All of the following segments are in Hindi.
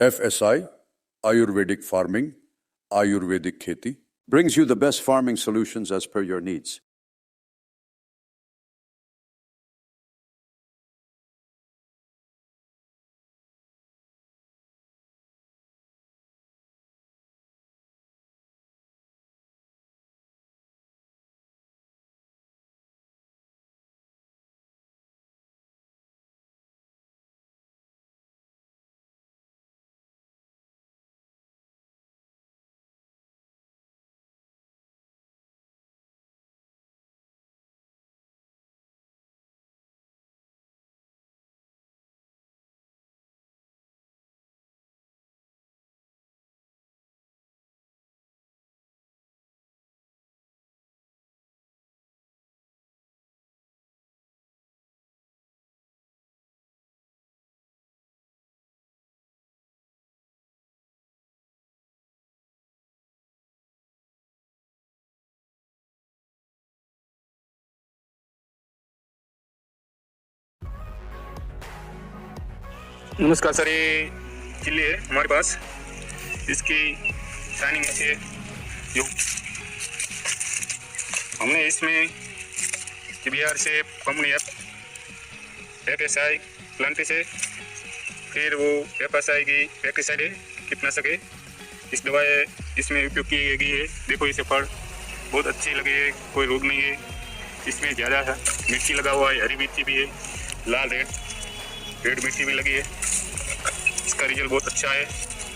FSI, Ayurvedic Farming, Ayurvedic Kheti, brings you the best farming solutions as per your needs. नमस्कार सर, ये चिल्ली है हमारे पास। इसकी शाइनिंग अच्छी है। जो हमने इसमें बिहार से कंपनी FSI प्लांट से, फिर वो FSI की पेस्टिसाइड है, कीटनाशक है, इस दवाई इसमें उपयोग की गई है। देखो इसे फल बहुत अच्छी लगी है, कोई रोग नहीं है इसमें। ज़्यादा मिर्ची लगा हुआ है, हरी मिर्ची भी है, लाल रेड मिर्ची भी लगी है। इसका रिजल्ट बहुत अच्छा है।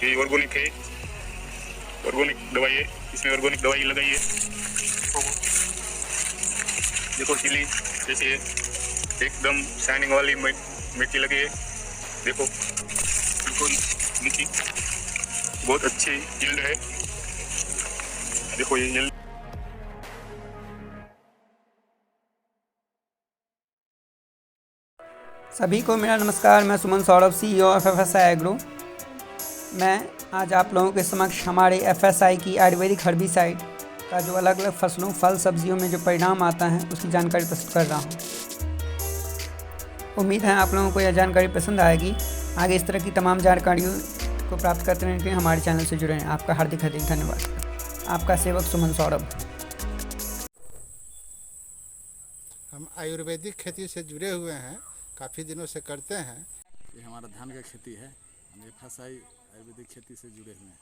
ये ऑर्गेनिक है, ऑर्गेनिक दवाई है, इसमें ऑर्गेनिक दवाई लगाई है। देखो चिल्ली जैसे एकदम शाइनिंग वाली मिट्टी लगी है। देखो बिल्कुल मिट्टी बहुत अच्छी यील्ड है। देखो ये यील्ड। सभी को मेरा नमस्कार। मैं Suman Saurabh, CEO of FSI agro. मैं आज आप लोगों के समक्ष हमारे FSI की आयुर्वेदिक हर्बिसाइड का जो अलग अलग फसलों, फल, सब्जियों में जो परिणाम आता है उसकी जानकारी प्रस्तुत कर रहा हूँ। उम्मीद है आप लोगों को यह जानकारी पसंद आएगी। आगे इस तरह की तमाम जानकारियों को प्राप्त करते रहने के लिए हमारे चैनल से जुड़े रहें। आपका हार्दिक धन्यवाद। आपका सेवक सुमन सौरभ। हम आयुर्वेदिक खेती से जुड़े हुए हैं, काफ़ी दिनों से करते हैं। ये हमारा धान का खेती है। हम FSI आयुर्वेदिक खेती से जुड़े हुए हैं।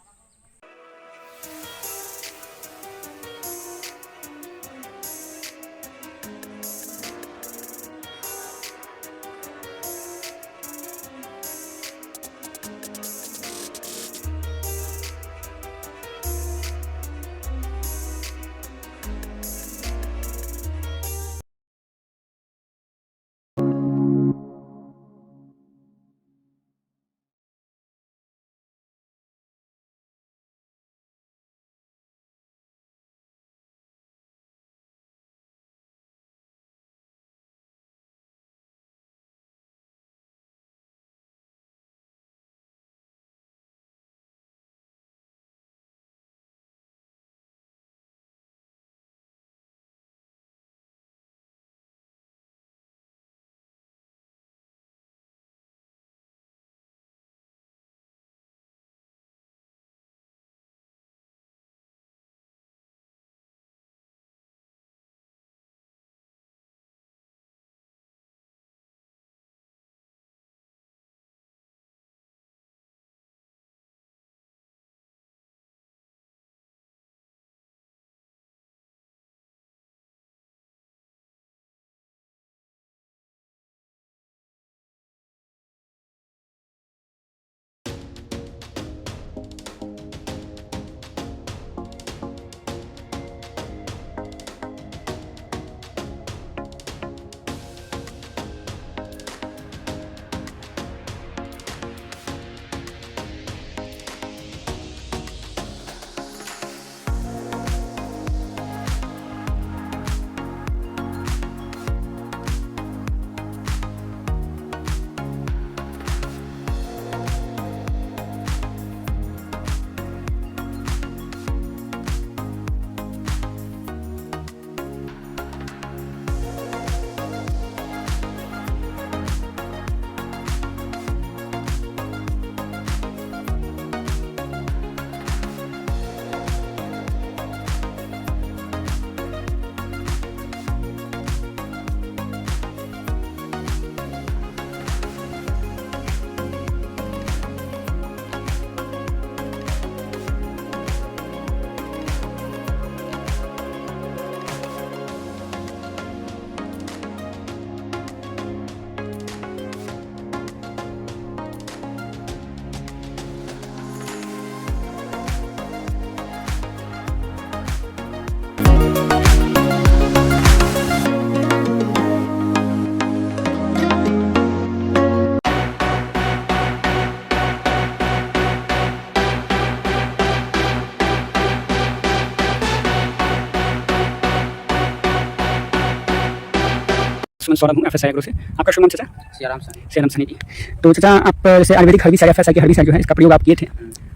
सुमन सौरभ हूँ FSI एग्रो से। आपका शुभ नाम चाचा? सियाराम सनी जी। तो चाचा आप जैसे आयुर्वेदिक हर्बी साइड FSI की हर्बी साइड जो है इसका प्रयोग आप किए थे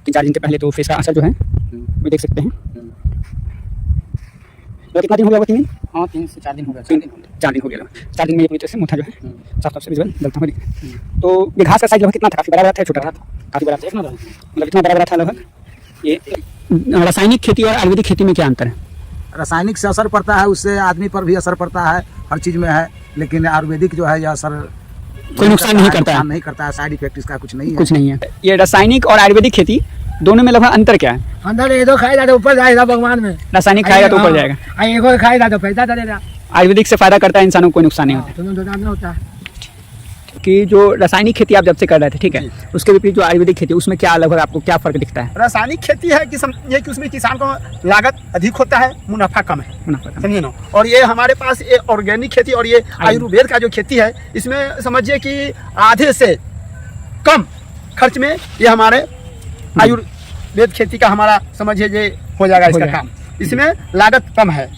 3-4 दिन के पहले, तो फिर इसका असर जो है वो देख सकते हैं। तो कितना दिन हो गया होगा? 3 दिन? हाँ 3 से 4 दिन हो गया। 4 दिन हो गया। 4 दिन में ये पूरी तरह से मुठा जो है साफ साफ से विजुअल डलता हुआ दिखे। तो ये घास का साइज लगभग कितना था? काफ़ी बड़ा था, छोटा था? काफ़ी बड़ा था, मतलब इतना बड़ा था लगभग। ये रासायनिक खेती और आयुर्वेदिक खेती में क्या अंतर है? रासायनिक से असर पड़ता है, उससे आदमी पर भी असर पड़ता है, हर चीज़ में है। लेकिन आयुर्वेदिक जो है यह असर कोई नुकसान नहीं करता है? नहीं करता है, साइड इफेक्ट इसका कुछ नहीं है। कुछ नहीं है। ये रासायनिक और आयुर्वेदिक खेती दोनों में लगभग अंतर क्या है? अंदर ये तो खाएगा तो ऊपर जाएगा भगवान में, रासायनिक खाएगा तो ऊपर जाएगा, ये खाएगा तो पैसा चलेगा। आयुर्वेदिक से फायदा करता है, इंसानों को कोई नुकसान नहीं होता। दोनों होता है कि जो रासायनिक खेती आप जब से कर रहे थे, ठीक है, उसके विपरीत जो आयुर्वेदिक खेती उसमें क्या लगभग आपको क्या फर्क दिखता है? रासायनिक खेती है कि समझिए कि उसमें किसान को लागत अधिक होता है, मुनाफा कम है, मुनाफा समझिए ना। और ये हमारे पास ये ऑर्गेनिक खेती और ये आयुर्वेद का जो खेती है, इसमें समझिए कि आधे से कम खर्च में ये हमारे आयुर्वेद खेती का हमारा समझिए ये हो जाएगा इसका काम। इसमें लागत कम है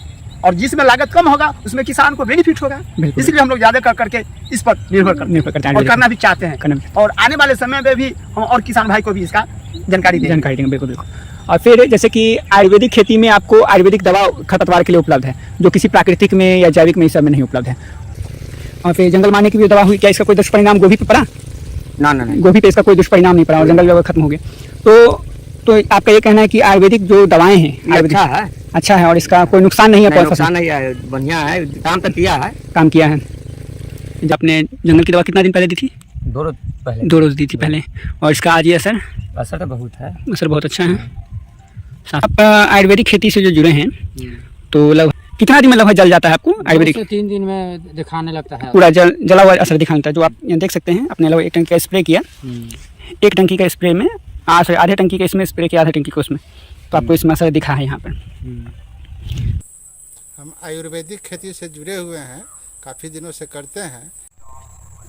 और जिसमें लागत कम होगा उसमें किसान को बेनिफिट होगा, इसलिए हम लोग ज्यादा कर करके इस पर निर्भर करते हैं और करना भी चाहते हैं। और आने वाले समय में भी हम और किसान भाई को भी इसका जानकारी देंगे। बिल्कुल बिल्कुल। और फिर जैसे कि आयुर्वेदिक खेती में आपको आयुर्वेदिक दवा खरपतवार के लिए उपलब्ध है, जो किसी प्राकृतिक में या जैविक में इस सब में नहीं उपलब्ध है। और फिर जंगल मारने की भी दवा हुई, क्या इसका कोई दुष्परिणाम गोभी पे पड़ा? ना, गोभी पे इसका कोई दुष्परिणाम नहीं पड़ा और जंगल जब खत्म हो गए। तो आपका ये कहना है कि आयुर्वेदिक जो दवाएं हैं अच्छा है और इसका कोई नुकसान नहीं है? नुकसान नहीं है, बढ़िया है, काम तो किया है। जब आपने जंगल की दवा कितना दिन पहले दी थी? 2 रोज दी थी पहले, और इसका आज ये असर तो बहुत है, असर बहुत अच्छा है। आप आयुर्वेदिक खेती से जो जुड़े हैं तो लगभग कितना दिन में लगभग जल जाता है आपको आयुर्वेदिक? 2 से 3 दिन में दिखाने लगता है, पूरा जला हुआ असर दिखाता है। जो आप यहाँ देख सकते हैं, अपने लगभग 1 टंकी का स्प्रे किया, 1 टंकी का स्प्रे में आधे टंकी का इसमें स्प्रे किया, आधे टंकी को उसमें, तो आपको इसमें असर दिखा है यहाँ पर। हम आयुर्वेदिक खेती से जुड़े हुए हैं, काफ़ी दिनों से करते हैं।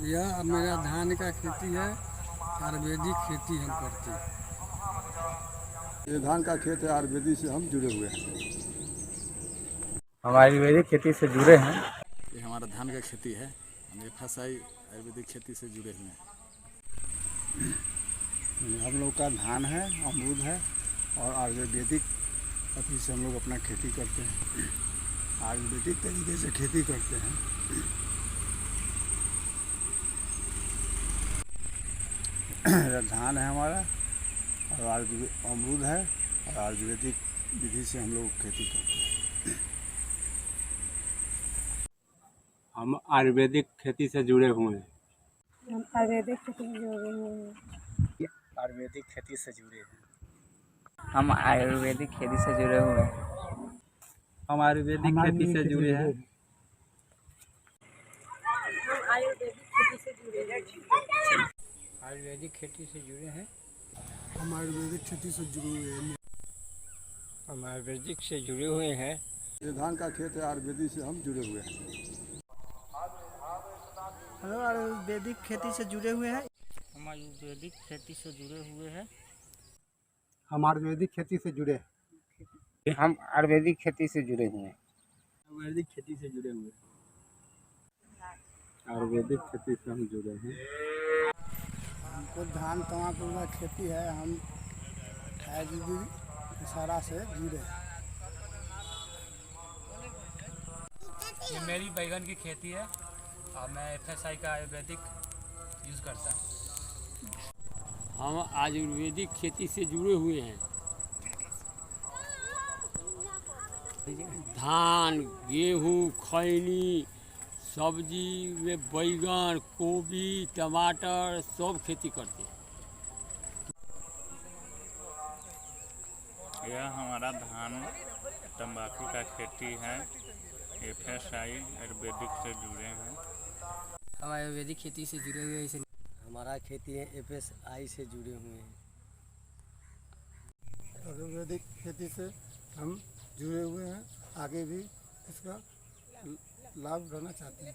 यह मेरा धान का खेती है, आयुर्वेदिक खेती हम करते हैं। ये धान का खेत है, आयुर्वेदिक से हम जुड़े हुए हैं। हम आयुर्वेदिक खेती से जुड़े हैं। ये हमारा धान का खेती है, हम FSI आयुर्वेदिक खेती से जुड़े हुए हैं। हम लोग का धान है, अमरूद है और आयुर्वेदिक अभी से हम लोग अपना खेती करते हैं, आयुर्वेदिक तरीके से खेती करते हैं। धान है हमारा और अमरूद है और आयुर्वेदिक विधि से हम लोग खेती करते हैं। हम आयुर्वेदिक खेती से जुड़े हुए हैं। हम आयुर्वेदिक खेती से जुड़े हुए हैं। आयुर्वेदिक खेती से जुड़े हैं। हम आयुर्वेदिक खेती से जुड़े हुए हैं। हम आयुर्वेदिक खेती से जुड़े हैं। आयुर्वेदिक खेती से जुड़े हैं। हम आयुर्वेदिक खेती से जुड़े हुए हैं। हम आयुर्वेदिक से जुड़े हुए हैं। ये धान का खेत है, आयुर्वेदिक से हम जुड़े हुए हैं। हम आयुर्वेदिक खेती से जुड़े हुए हैं। हम आयुर्वेदिक खेती से जुड़े हुए हैं। हम आयुर्वेदिक खेती से जुड़े हैं। हम आयुर्वेदिक खेती से जुड़े हुए हैं। आयुर्वेदिक खेती से जुड़े हुए हैं। आयुर्वेदिक खेती से हम जुड़े हैं। हमको धान तमाकुल का खेती है, हम आयुर्वेदिक सारा से जुड़े हैं। ये मेरी बैगन की खेती है और मैं FSI का आयुर्वेदिक यूज़ करता हूँ। हम आयुर्वेदिक खेती से जुड़े हुए हैं। धान, गेहूँ, खैनी, सब्जी में बैगन, गोभी, टमाटर सब खेती करते हैं। यह हमारा धान तंबाकू का खेती है, FSI आयुर्वेदिक से जुड़े हैं। हम आयुर्वेदिक खेती से जुड़े हुए हैं। हमारा खेती है FSI से जुड़े हुए हैं। आयुर्वेदिक खेती से हम जुड़े हुए हैं, आगे भी इसका लाभ उठाना चाहते हैं।